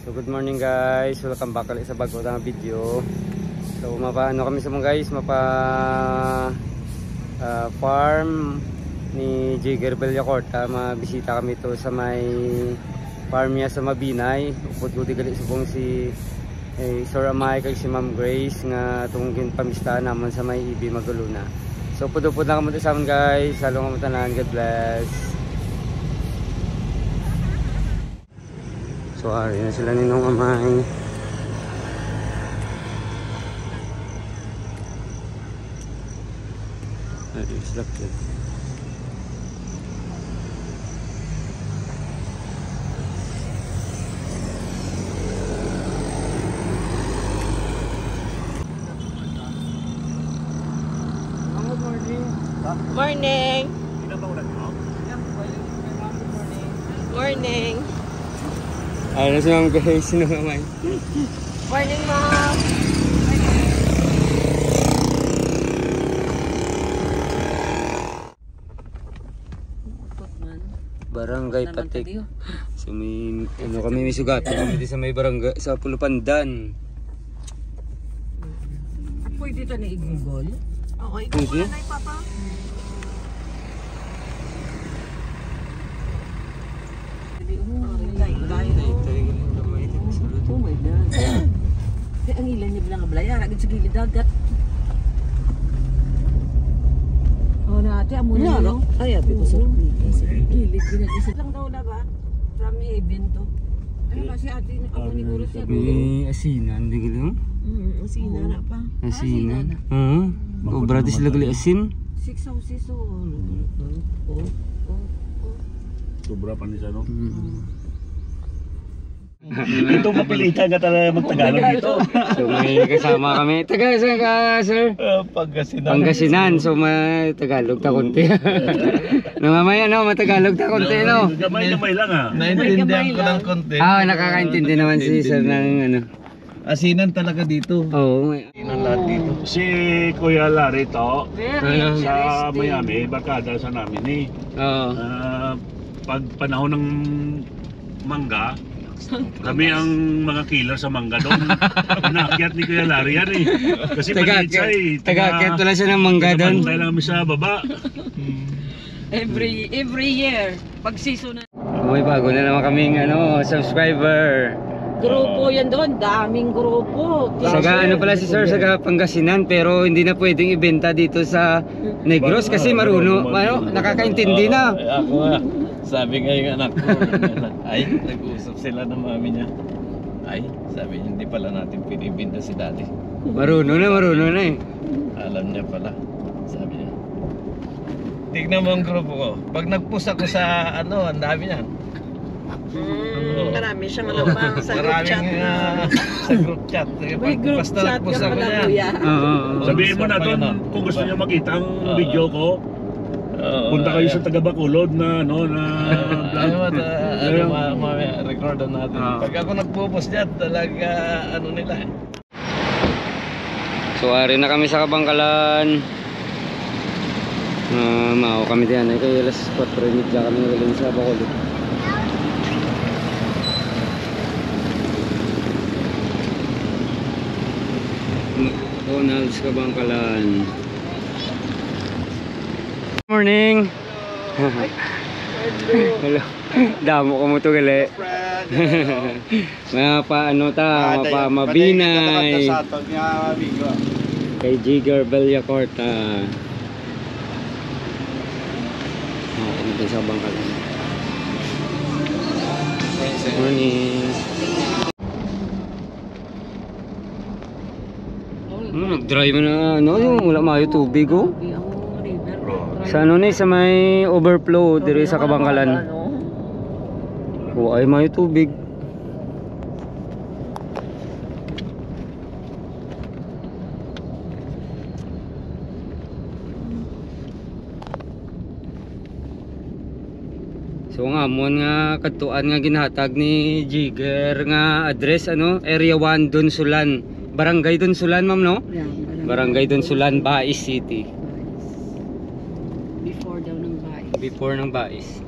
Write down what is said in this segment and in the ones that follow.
So good morning guys, welcome back ulit sa bago na video. So mapaano kami sa mga guys, farm ni Jigger Bellacorta. Mabisita kami to sa may farm niya sa Mabinay. Upod ko gali subong si Sir Amay kay si Ma'am Grace nga tungkin pamista naman sa may Ibi Maguluna. So pud-pud na kamo sa amin guys. Salong kamo tanan, God bless. So ari na sila ninong Amay. Ari sila po. Morning. Morning. Ano si Ma'am Grace, sino Amay? Morning, Ma'am. Barangay Patik. So may ano kami, may sugatan kami dito sa may barangay sa Pulupandan. Pwede ito na i-google? Oo, Pwede? na Papa. Oh my God. Kaya ang ilan niya bilang ablaya, ragid sa gilid dagat. Oh, nati amo na no. Ay, abi ko sa gilid ginagisa lang daw na ba? From Haven to. Ano kasi ate amo ni guro siya. May asinan, di gilo? Asina na pa. Asinan. Oo. Obra di sila gali asin. 6 houses Sobra pa niya no? Ito mapilitan ka talaga mag-Tagalog dito. So may kasama kami. Taga saan ka, sir? Pangasinan. Pangasinan. So may Tagalog ta konti. Namamaya no, matagalog ta konti no. Gamay-gamay lang ha. Naintindihan ko ng konti. Nakakaintindi naman si sir ng ano. Asinan talaga dito. Oo. Asinan lahat dito. Si Kuya Larry to, Very sa Miami, barkada sa namin eh. Oo. Pag panahon ng mangga, kami ang mga killer sa mangga doon. Naakyat ni Kuya Larry yan eh. Kasi maliit siya eh. Taga-akyat wala siya ng mangga doon. Taga-pantay lang kami sa baba. Every year, pag season na. May bago na naman kaming ano, subscriber. Grupo yan doon, daming grupo. Saga ano pala si sir, saga Pangasinan, pero hindi na pwedeng ibenta dito sa Negros kasi marunong, nakakaintindi na. Ako nga, sabi nga yung anak ko, ay, nag-uusap sila ng mami niya. Ay, sabi niya, hindi pala natin pinibinta si daddy. Marunong na eh. Alam niya pala, sabi niya. Tignan mo ang grupo ko. Pag nag-post ako sa ano, ang dami niyan. Marami siya malabang sa group chat. Sa group chat. May group Basta chat nag-post ka ako pala niyan. kuya. Sabihin mo na doon, kung gusto niyo makita ang video ko, punta kayo sa taga Bacolod na ano na record natin. Pag ako nagpo-post diyan, talaga ano nila eh. So ari na kami sa Kabangkalan. Mao kami diyan ay kay alas 4:30 kami nagaling sa Bacolod. McDonald's Kabangkalan. Morning. Hello. Damo ko mo to gali. Mga paano ta, mapamabinay. Kay Jigger Bellacorta. Kami tayo sa Bangkalan. Morning. Nag-dry mo na ano, yung wala mayo tubig oh. Sa ano ni, sa may overflow diri sa Kabangkalan. Oh, ay mayo tubig. So nga mo nga katuan nga ginahatag ni Jigger nga address ano, Area 1 Donsulan. Barangay Donsulan, ma'am no? Yeah, Barangay Donsulan, Bais City. Before daw ng Bais. Before ng Bais.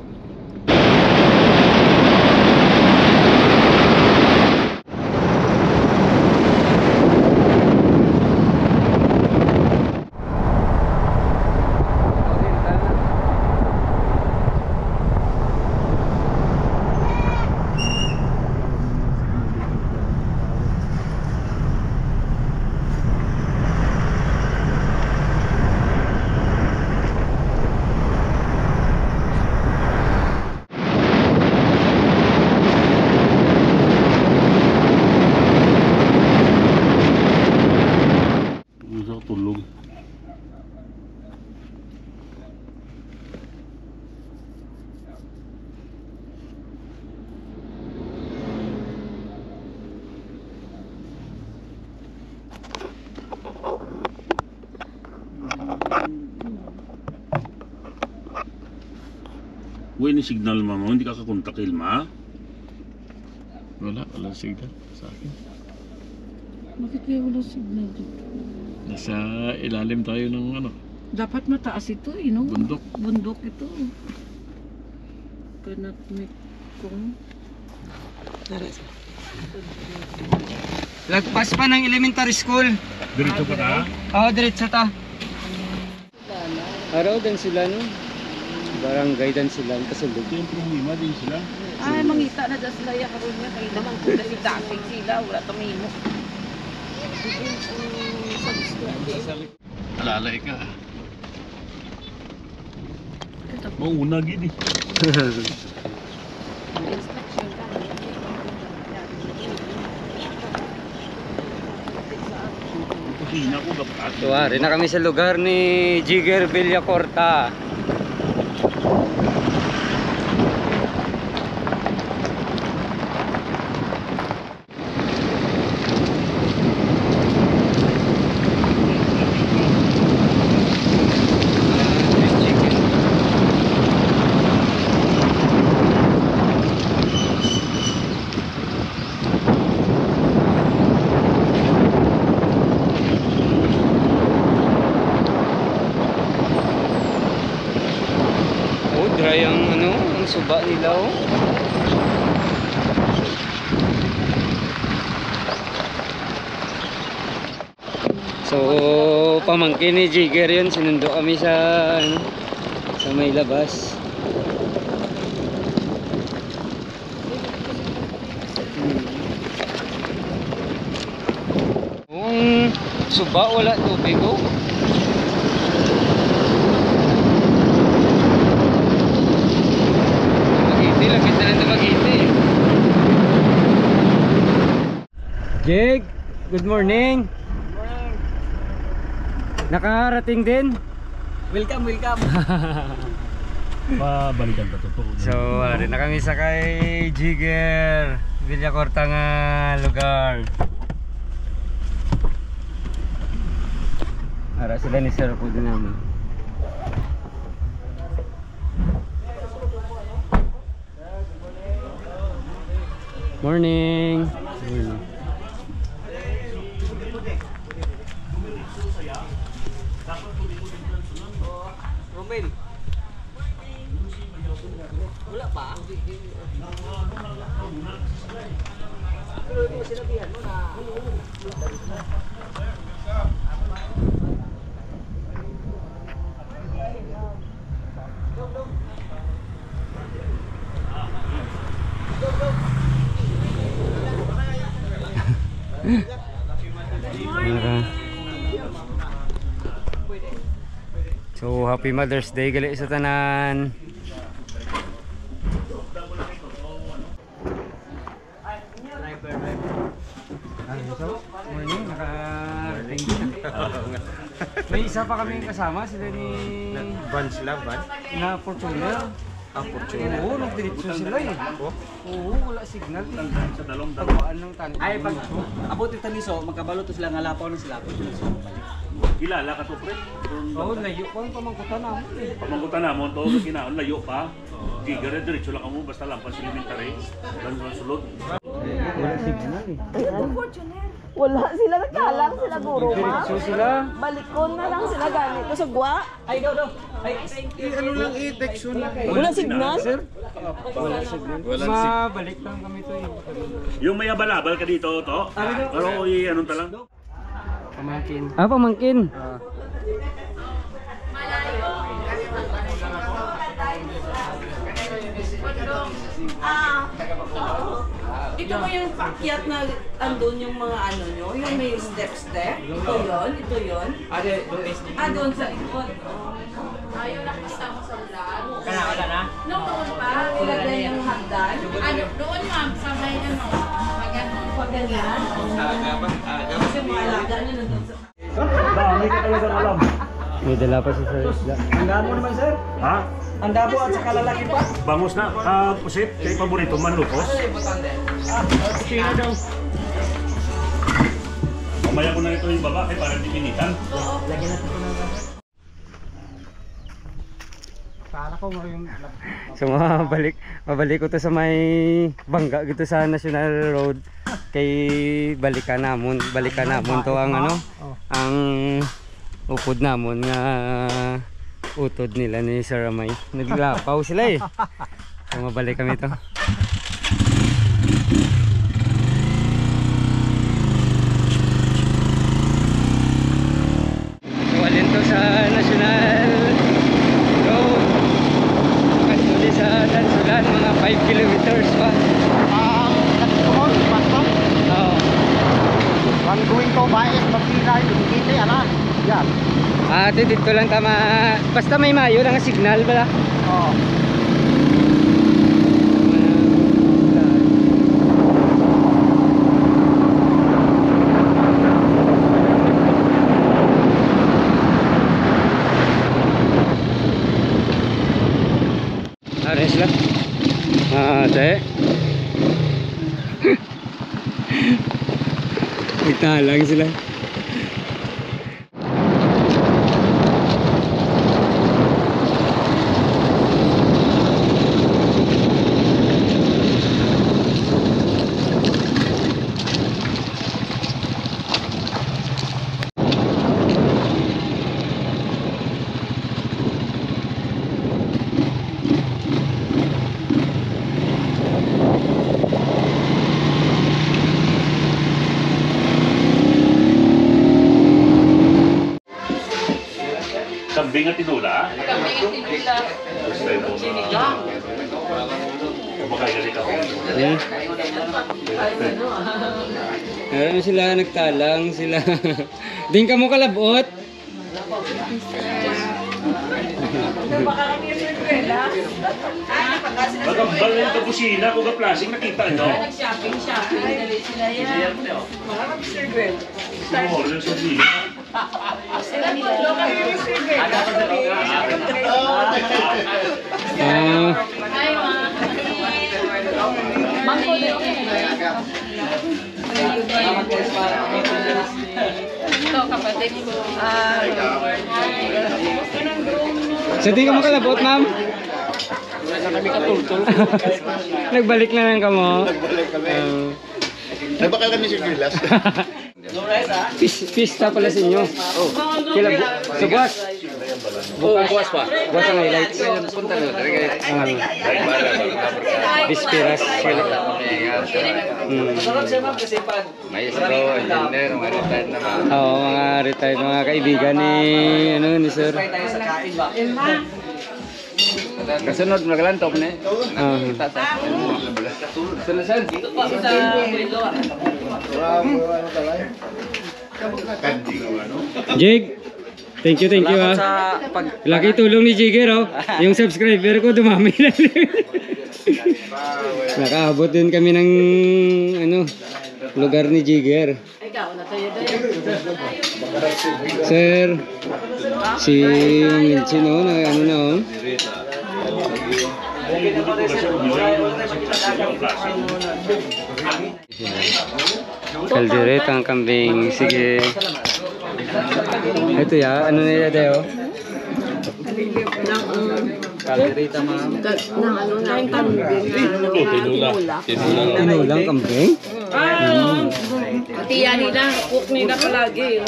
Uy, ni signal mo, hindi ka kakontak Ilma. Wala signal sa akin. Bakit kaya wala signal dito? Nasa ilalim tayo ng ano, Dapat mataas ito eh, no? bundok. Bundok ito. Kanak may kung... Lagpas pa ng elementary school. Diretso pa ka? Oo, diretso ta. Araw din sila no. Barangay din sila kasulog. Yung problema din sila. Ay, mangita na dyan sila yung karoon niya. Kaya naman kung dali dating sila, wala tumimo. Alalay ka. Mauna gini. Kusina ko dapat. So, ari na kami sa lugar ni Jigger Villacorta. Dry ang ano, ang suba nila oh. So, pamangkin ni Jigger yun, sinundo kami sa ano, sa may labas. Kung suba wala tubig oh. Lapit na lang na Magiti. Jig, good morning. Nakarating din. Welcome. Pabalikan ka totoo. So, ari na kami sa kay Jigger Villacorta nga lugar. Ara sila ni Sir po din namin. Morning. Romel. Wala pa? Sinabihan mo na. So happy Mother's Day gali sa tanan. Morning, naka-ring. May isa pa kami kasama, sila ni Van sila, Van? na Fortuner. Fortuner. Oo, nagdiretso sila eh. Oo, wala signal. Sa dalong Pagpaan ng tanong. Ay, pag abot ito niso, magkabalo to sila nga lapaw na sila. kilala ka to pre. Oo, layo pa ang pamangkutan namin eh. Pamangkutan namon to kinaon layo pa. Tigre diretso lang kamo basta lampas elementary. Dan sulod. Wala signal eh. Wala sila nagkalang sila guro ma. Diretso sila. Balikon na lang sila ganito sa gwa. Ay, daw. Ay, Ano lang i-text yun? Wala signal. Sir? Wala signal. Mabalik lang kami to eh. Yung may abalabal ka dito to. Pero anong talang? Pamangkin. Ah, pamangkin. Ito mo yung pakyat na andun yung mga ano nyo, yung may step-step. Ito yun. Doon sa likod. Ayaw nakita mo sa vlog. Wala na? Noon pa. Ilagay yung hagdan. Ano, doon ma'am, sa may ano, magano. Pag ganyan. Kasi mga alaga nyo nandun sa... Dami ka talaga alam. May dala pa si Sir Isla. ang damo naman, sir. Ha? Ang damo at saka lalaki pa. Bangus na. Pusit. Kay paborito man lupos. Sino daw? Mamaya ko na ito yung baba kay para dipinitan. So mabalik ko to sa may bangga gito sa National Road kay balikan namon to ang ano ang upod namon nga utod nila ni Sir Amay. Naglapaw sila eh. So mabalik kami to. Walin to sa National Road. Kasuli sa Tansulan mga 5 kilometers pa. Oo. One going to buy it, magpinay, hindi ala. Yan. Dito lang tama. Basta may mayo lang ang signal bala. Oo. Ares lang. Ate. Italang sila. Kambing at tinula. Kambing at tinula. First time po na kumakain ako. Meron sila nagtalang sila. Din ka mo kalabot. Magambal na yung kabusina kung ka-plasing nakita nyo. Nag-shopping. Dali sila yan. Oo, yung sabihin. Hi, ma. Mangko din. Ito, kapatid ko. So di ka mo kalabot, ma'am? Nagbalik na lang ka mo. Nagbakal kami sa Gilas. Pista pala sa inyo. Kila sa buwas. Bukas pa. Buwas ang highlights. Punta na talaga. Bispiras. Maestro, engineer, mga retired naman. Oo, mga retired mga kaibigan ni Sir. Kasunod, nagalantop na eh. Sunod-sunod. Jig, thank you Laki tulong ni Jigger oh. Yung subscriber ko dumami na. Nakaabot din kami ng lugar ni Jigger. Sir, si Milchin oh, Kaldereta ang kambing. Sige. Ito ya, ano nila tayo? Kaldereta ma'am. Tinulang kambing? Tiyan nila, cook nila palagi.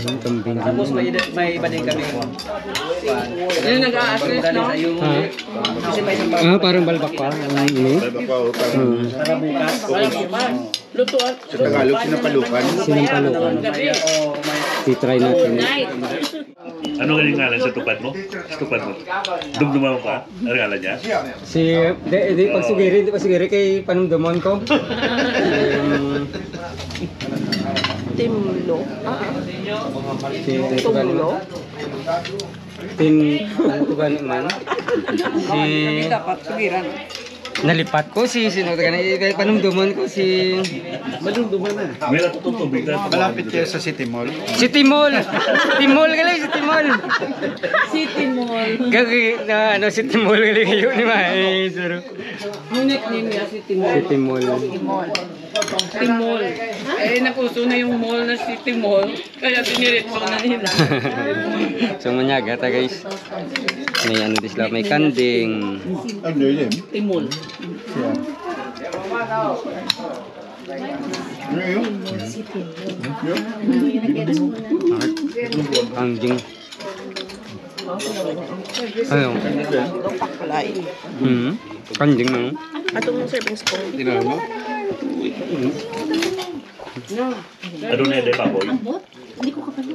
Ang kambing. Tapos may iba din kami. Yung nag-a-assist, no? Ha? Parang balbak pa. Para bukas. Lutuan. Sa Tagalog, sinampalukan. Sinampalukan. Titry natin. Ano galing ngalan sa tupad mo? Sa tupad mo? Dumdumaw ka? Ano ngalan niya? Di pagsugiri kay panumdumon ko. Timlo. Tumlo? Ano ko ba naman? Dapat sugiran. Nalipat ko sino kay panumdumon ko May natutong tubig na. Malapit kayo sa City Mall. si Timol. Timol gali si Timol. City Mall. Gagi na si Timol gali kayo ni Mai. Ang nickname niya City Mall. Si Timol. Timol. Eh, napuso na yung mall na si Timol. Kaya diniretso na nila. So manyagata guys. May ano din sila, may kanding. Ano yun? Timol. Ano yun? Kanding. Ano? Kanding na. Atong serving spoon. Tinawag mo? Ano na yun, baboy? Hindi ko kapalo.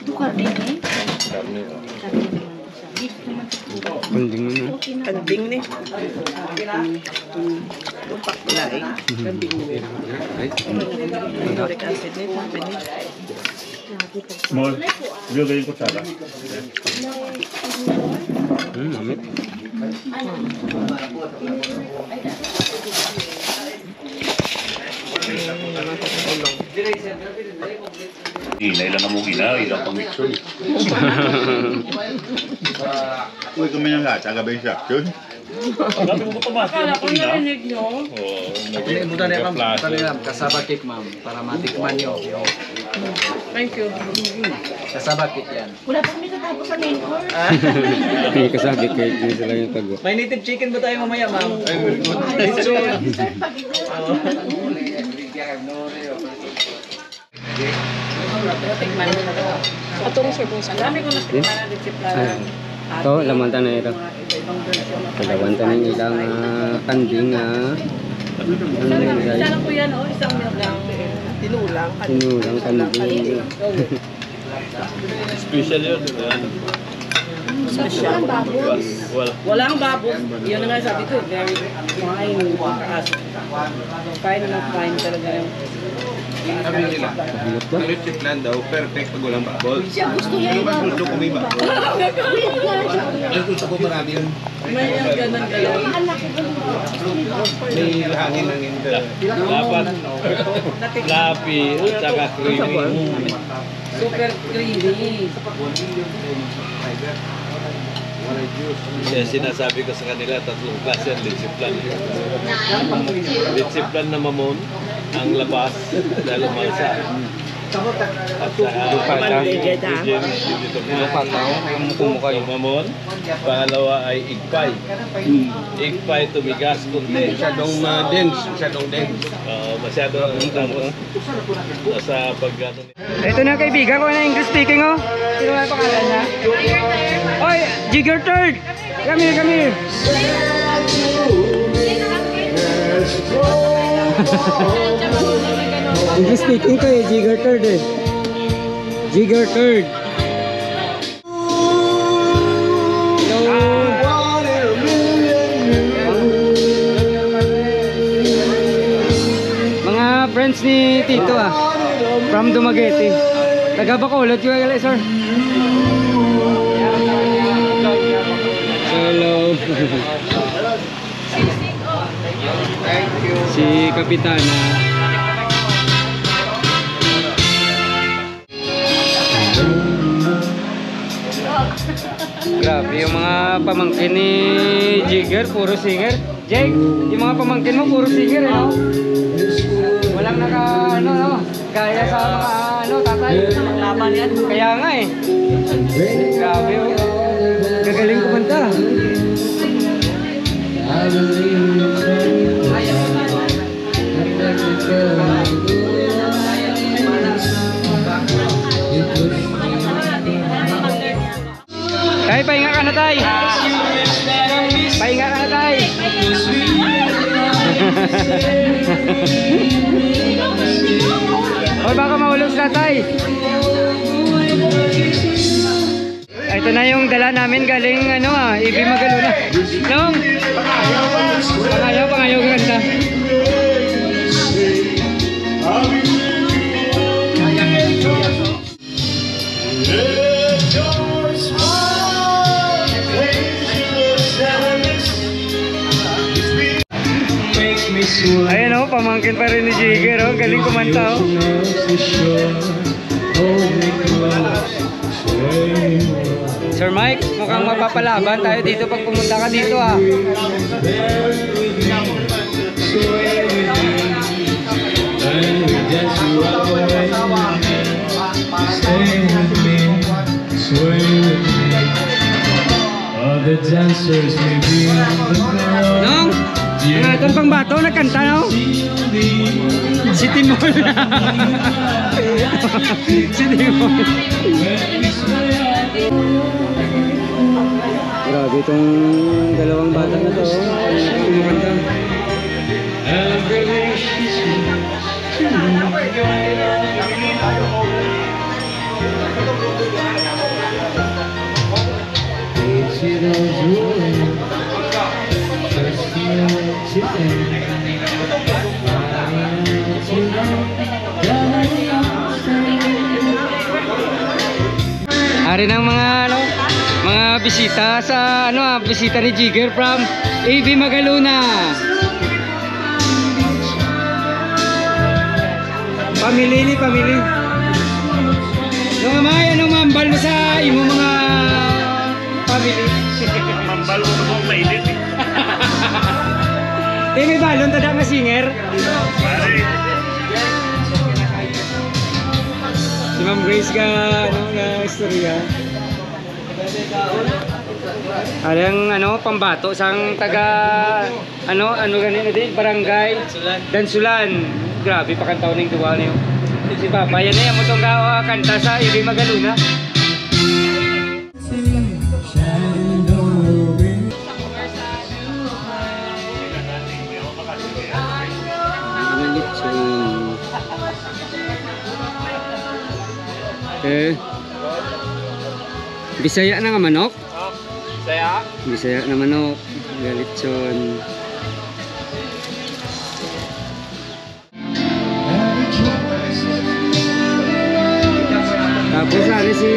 Duka rin eh. Kanding na. Kanding ni. Lumpak kulay. Kanding ni. Uric acid ni. Small. Bigay ko tsara. Amit. Ilay lang mo gila, ilang pang mixon. Uy, kami nang gata, gabay siya. Yun. Sabi mo ito mati Kala ang ko ina. narinig nyo. Kasaba cake ma'am, para matikman nyo. Thank you. Kasaba cake yan. Wala pa kami natapos sa main course. Hindi kasabi kahit hindi sila yung tago. May native chicken ba tayo mamaya ma'am? Tikman mo na ito. Atong serving spoon. Dami ko natikman na disiplana. Ito, laman tayo na ito. Kalawan tayo ng ilang kanding ano yun guys. Sana po yan, isang meal lang. Tinulang. Sinulang kanding. Special yun. Special. Well, Walang babos. Yun na nga sabi ko, very fine. Fine na fine talaga yung Sabi nila, electric land daw, perfect pag walang babol. Siya gusto niya yung Ano kung may babol? Ang gusto ko marami yun. may yung ganun galaw. May hangin ng hindi. dapat fluffy at saka creamy. Super creamy. Kaya sinasabi ko sa kanila, tatlong klase ang litsiplan. Litsiplan na mamon, ang labas, dahil umalsa. At saka, Yung kumukha yung mamon. Pangalawa ay igpay. Igpay tumigas kunti. Masyadong dense, masyadong dense. Masyado tapos sa paggato niya. ito na kaibigan ko na English speaking oh. Sino ang pangalan niya? Oy, Jigger Third! Come here, come here! English speaking ko eh, Jigger Third eh. Jigger Third. Mga friends ni Tito ah. From Dumaguete. Taga Bacolod yung kaya sir. Hello. Si Kapitana. Grabe yung mga pamangkin ni Jigger, puro singer. Jake, yung mga pamangkin mo puro singer eh, no? Walang naka, ano, no? Gaya sa mga, ano, tatay. Laban yan. Kaya nga eh. Grabe oh. Gagaling kumanta. Tay, pahinga ka na tay. Pahinga ka na tay. O baka mahulog na tay. Ito na yung dala namin galing ano Ibi Magaluna. Nong. Pangayaw ganda. Ayan o, pamangkin pa rin ni Jigger o, galing kumanta o. Sir Mike, mukhang mapapalaban tayo dito pag pumunta ka dito ah. Nong, mga itong pangbato nagkanta, no? Si Timon. Si Timon. Grabe itong dalawang bata na to. Kumaganda. Hari ng mga bisita sa bisita ni Jigger from AB Magaluna. Pamili. Nung amay, anong mambal mo sa imo mga pamili? Mambal mo mo mainit eh. May balon tada nga singer. Pare. Si Ma'am Grace ka, nga istorya. Alang pambato sang taga ganito din barangay Dansulan. Grabe pakantaw ning duwa niyo. Si Papa yan mo tong kanta sa Ibi Magaluna. Bisaya na nga manok? Bisaya na manok. Galitson. Tapos ano si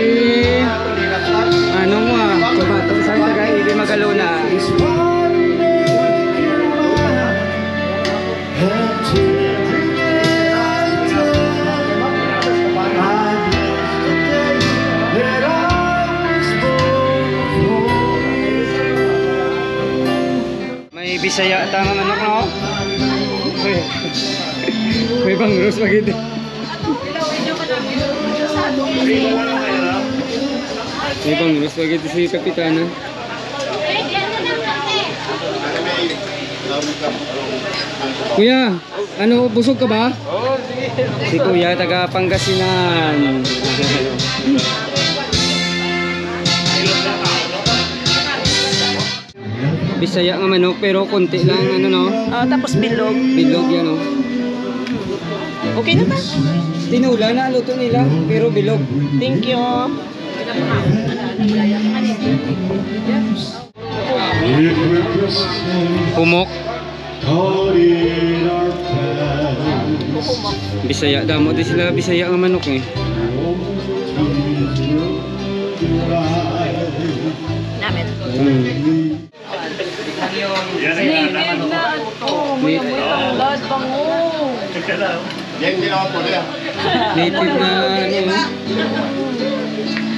kabato sa taga Ibi Magaluna. May Bisaya tama manok, no? May bangros pagito. May bangros pagito si Kapitana. Kuya, busog ka ba? Oo, sige. Si Kuya, taga Pangasinan. Bisaya nga manok pero konti lang Tapos bilog. bilog yan Okay na ba? Tinula na luto nila pero bilog. Thank you. Humok. Bisaya damo din sila Bisaya nga manok eh. Namin. Native na ito. Maya-maya ang lad bango. Native na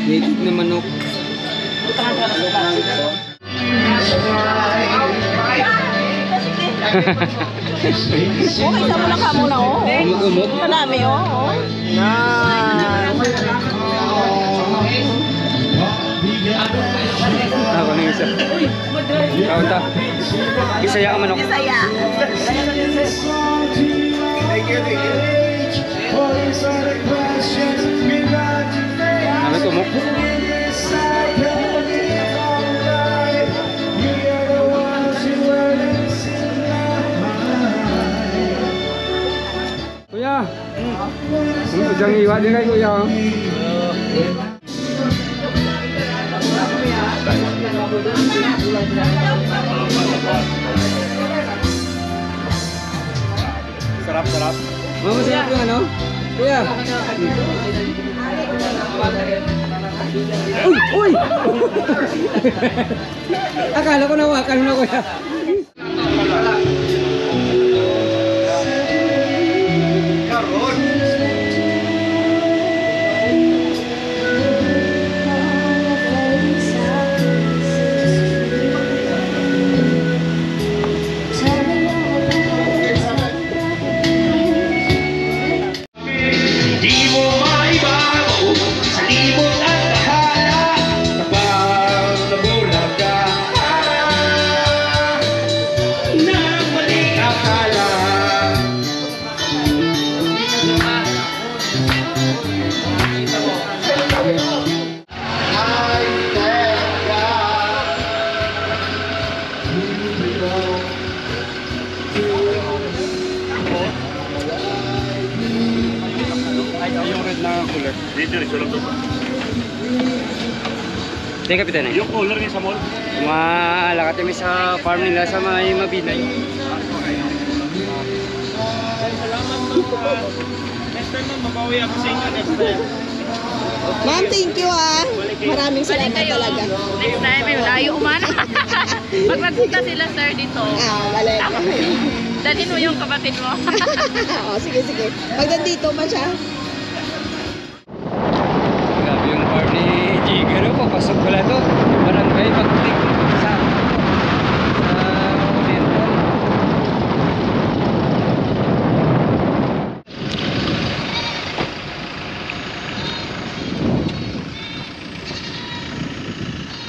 native na manok. Okay, sa muna ka muna, Umok-umok. Marami, Ako na isa. Kaunta. Bisaya ang manok. Bisaya. Ano tumok? Kuya. Jangan iwa din kay Kuya. Sarap. Masarap yung Kuya. Uy! Akala ko nawakan mo na, Kuya. na cooler. Dito rin, lang to. Teka, Kapitan eh. Yung cooler niya sa mall. Malakad kami sa farm nila sa may Mabinay. Next time ma'am, mabawi ako sa inyo next time. Ma'am, thank you ah. Maraming salamat talaga. Next time, may layo umana. Pag nagpunta sila sir dito, Balik. dalhin mo yung kapatid mo. Oo, sige. Pag nandito pa siya. Grabe yung farm ni Jigger. Papasok pala to. Barangay Pagtik. Sa Oriental.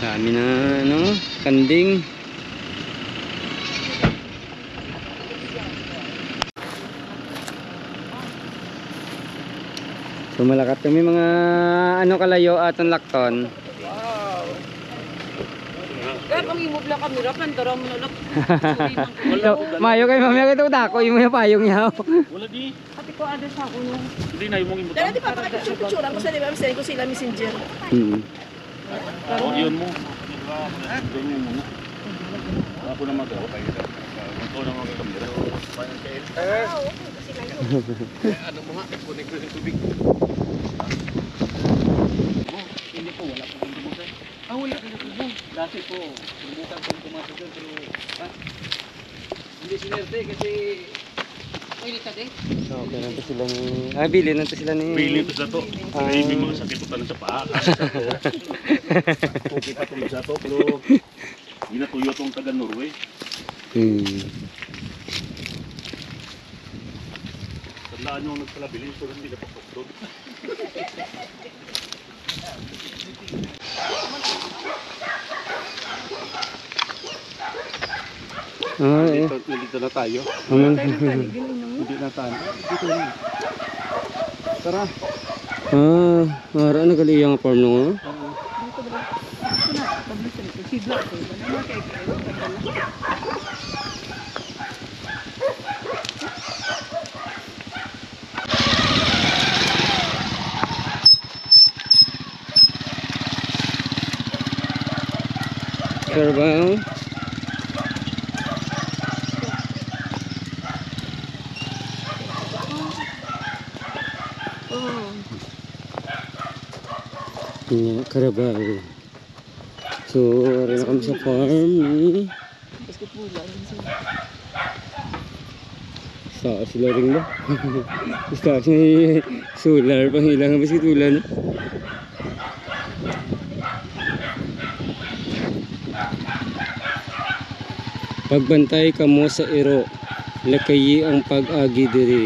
Dami na kanding. So malakat kami mga kalayo aton lakton. Kaya pang i-move lang kami, pandara mo na lang. So, mayo kay mamaya kita dako imo yung payong yaw. Wala di. Ate ko, ades ako no. Hindi na yung imutan. Dala di pa pakipicture ko sa diba, send ko sila messenger. Oo, yun mo. Doon mo muna. Ako na magawa kayo. Ito na mga kamera. Ano mo nga, connect ko sa tubig. Hindi po, wala po kong tumutan. Wala kayo tubong. Dati po, tumutan kong tumatugan pero hindi sinerte kasi Pwede ka din. Okay, nanto sila ni... Bili nanto sila ni... Bili ito sa to. May mga sakit ito na sa paa. Okay pa tulog sa to, pero ginatuyo itong taga Norway. Tandaan nyo ang nagpalabili, so hindi ka pasok doon. Nandito na tayo. Hindi na tayo. Dito na. Tara. Mara nagali ang farm no. Kerbau. Ini Kerbau. So, rin na kami sa farm ni sa sila rin ba? Basta may solar pang ilang basket ulan. Pagbantay kamo sa iro, lakayi ang pag-agi diri,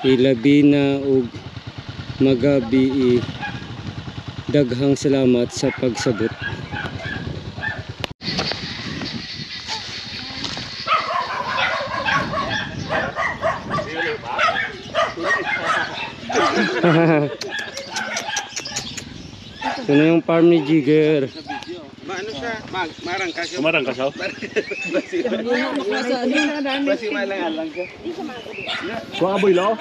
ilabi na og magabi. Daghang salamat sa pagsabot. Ito na yung farm ni Jigger. Maano siya? Marangkas siya. Kumarangkas ako? Basi malang-alang ka. Kuha aboy lo?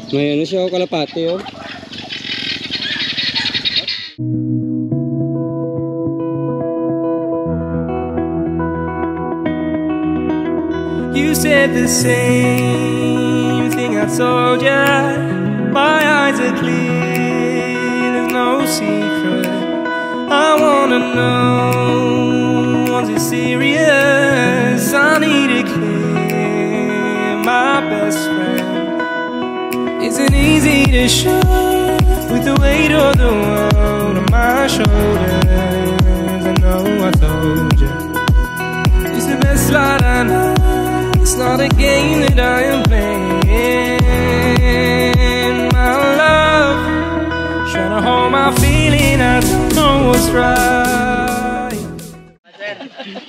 May ano siya, kalapate oh. You said the same thing I told ya. My eyes are clear, there's no secret. I wanna know, was it serious? I need it clear, my best friend. Isn't easy to show with the weight of the world on my shoulders. I know I told you it's the best light I know. It's not a game that I am playing. My love, trying to hold my feeling. I don't know what's right.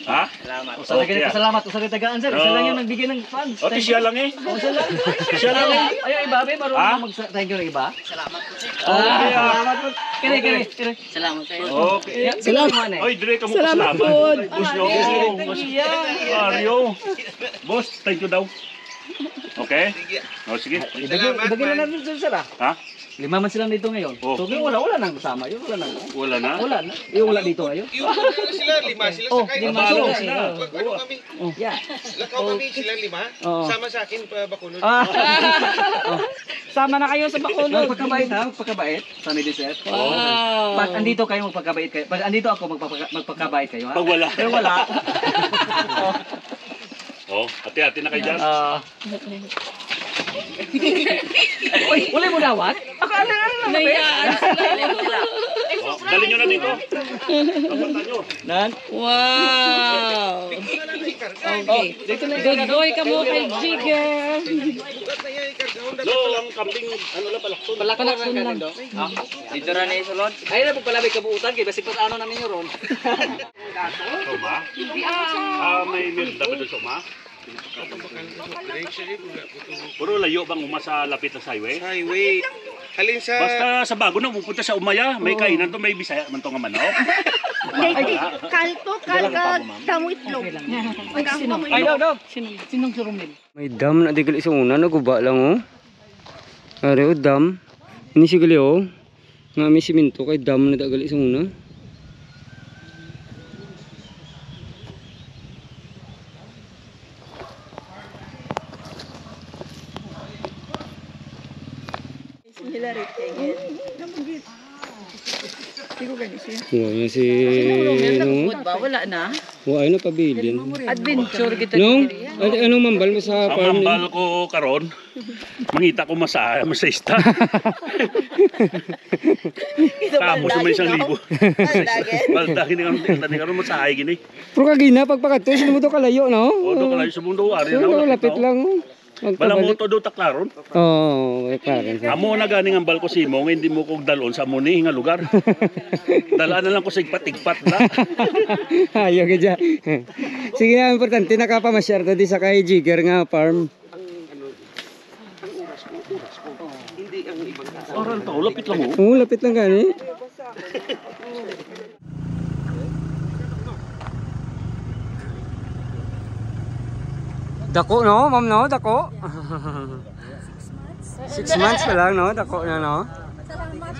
Ha? Usa na ganito salamat, usa na tagaan sir. Isa lang yung nagbigay ng funds. O, siya lang eh. Usa lang. Siya lang eh. Ay, iba ba? Marunong mag-thank you ng iba? Salamat po. Kiri. Salamat sa'yo. Okay. Salamat. Oy, dire ka mo salamat. Boss nyo. Mario. Boss, thank you daw. Okay? O, sige. Ibagay na natin sila sir ah. Ha? 5 man sila dito ngayon. Oh. So wala nang kasama yun. Wala na? Wala na. Wala dito ngayon. Yung sila, 5 sila Oh, sakay. 5 Babalo sila. sila. Ano kami? Yeah. Lakaw kami, sila 5. Oo. Sama sa akin pa Bacolod. Sama na kayo sa Bacolod. Magpakabait ha, magpakabait sa Medicet. Wow. Pag andito kayo magpakabait kayo. Pag andito ako magpakabait kayo ha. Pag wala. Pero wala. Oh, hati-hati na kayo dyan. Uy, wala mo dawat? Akala na Nayaan sila. Oh, dali nyo na dito. Pagpunta nyo. Nan? Wow. Okay. Good boy ka mo kay Jigger. Lo, ang kambing, ano lang, palakson. Palakson lang. Dito na ni sulod. Ay na pagpalabay kabuutan kay basi ano namin yung ron. Suma? May milda ba doon suma? Puro layo bang uma sa lapit na highway? Highway. Halin sa... Basta sa bago na pupunta sa Umaya, may kainan to, may Bisaya man to nga manok. Kalto, damo itlog. Ay daw. Sinong si Romel? May dam na digali sa una, naguba lang oh. Are o dam. Ini sigali oh. Nga may siminto kay dam na digali sa una. Wala si no. Wala na. Wala na pabilin. Adventure kita. No? Anong mambal mo sa Ang farm? mambal ko karon, mangita ko masista. Tapos may 1,000. Baldagin nga karon masahay gini. Pero kagina pagpakato sino mo to kalayo no? O do kalayo sa mundo ari So, na. lapit lang oh. Bala mo to do taklaron. Oo, klaro. Amo na ganing ang balko si mo, hindi mo kog dalon sa muni nga lugar. Dalaan na lang ko sa igpat-igpat na. Ayaw ka dyan. Sige na, importante nakapamasyar to di sa kay Jigger nga farm. Oral to, lapit lang mo. Oo, lapit lang gani. Dako no, ma'am no, dako. 6 months pa lang no, dako na no. Salamat.